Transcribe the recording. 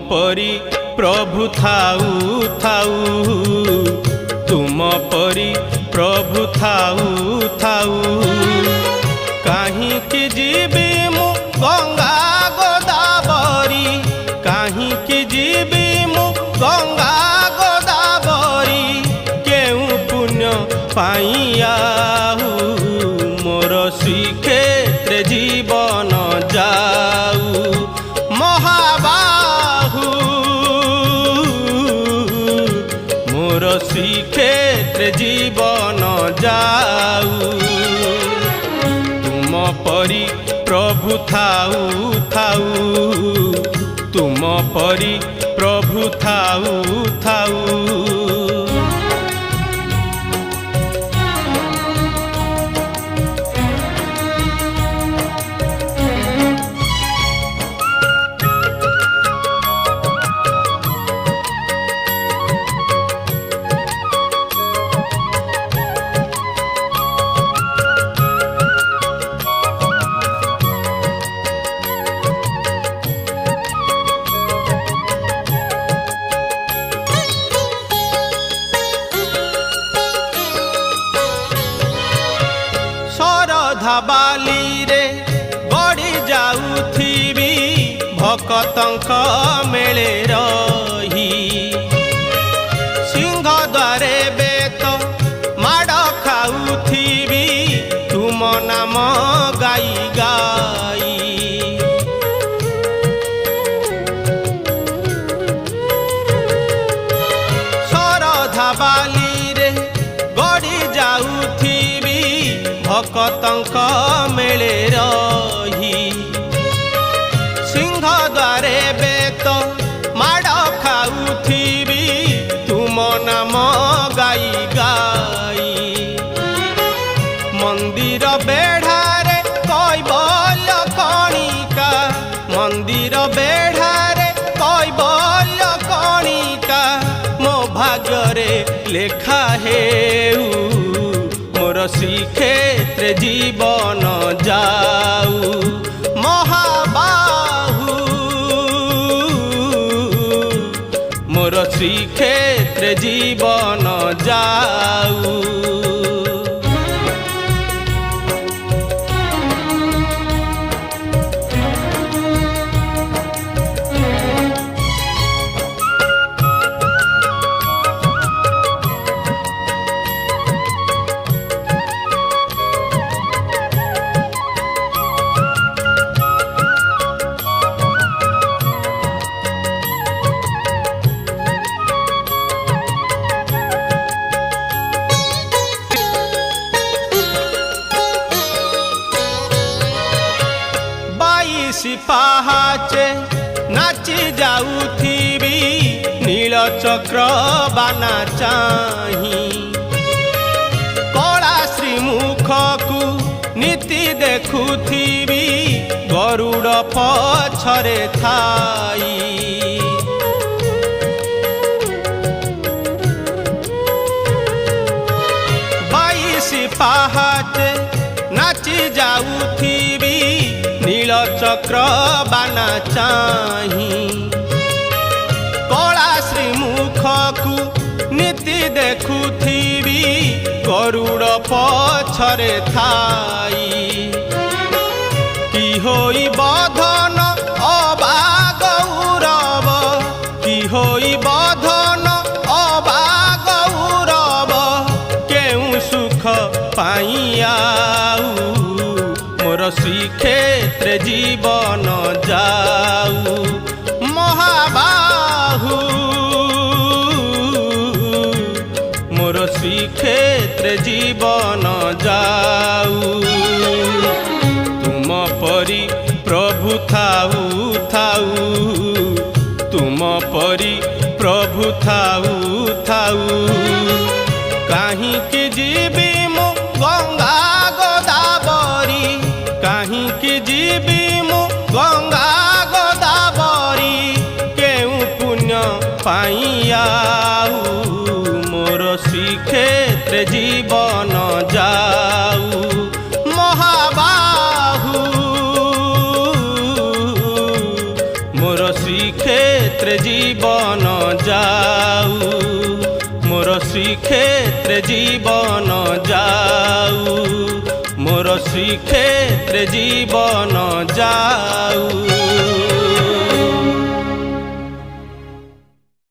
परी प्रभु थाऊ थाऊ, तुम परी प्रभु थाऊ थाऊ। काहींकि जीवी मु गंगा गोदावरी, काहींकि जीवी मु गंगा गोदावरी। केउ पुण्य पाइयाहू मोर श्रीक्षेत्र जीवन जाऊ। महाबाहू मोर श्रीक्षेत्र जीवन जाऊ। तुम परी प्रभु थाऊ थाऊ, तुम परी प्रभु थाऊ थाऊ। बाली रे गड़ी जाऊथिबी भक्तंक मेले रही। सिंह द्वारे बेत माड़ खाऊथिबी तुम नाम गाई गाई। शरधा बाली रे गड़ी जाऊथिबी भक्तंक मेले रही। सिंह द्वारे बेत माड़ खाऊथिबी तुम नाम गाई गाई। मंदिर बेढ़ारे कैबल्य कणिका, मंदिर बेढ़ारे कैबल्य कणिका। मो भाग्यरे लेखा हेउ मोर श्रीक्षेत्र जीवन जाऊ। महाबाहू मोर श्रीक्षेत्र जीवन जाऊ। पाहाचे नाची जाऊथिबी नील चक्र बाना चाही। कला श्रीमुख को नीति देखुथिबी गरुड़ पछरे थाई। बाईसी पाहाचे नाची जाऊथिबी नील चक्र बाना चाही। कला श्रीमुख को नीति देखुथिबी गरुड़ पछरे थाई। कि होई बधन अबा गौरव, कि होई बधन अबा गौरव। केउ सुख पाइयाऊ मोर श्रीक्षेत्र जीवन जाऊ। महाबाहू मोर श्रीक्षेत्र जीवन जाऊ। तुम परी प्रभु थाऊ थाऊ, तुम परी प्रभु थाऊ थाऊ। काहींकि जीवी मु गंगा गोदावरी, काहींकि जीवी मु गंगा गोदावरी। केउ पुण्य पाइयाहू मोर श्रीक्षेत्र जीवन जाऊ। महाबाहू मोर श्रीक्षेत्र जीवन जाऊ, मोर श्रीक्षेत्र जीवन जाऊ, मोर श्रीक्षेत्र जीवन जाऊ।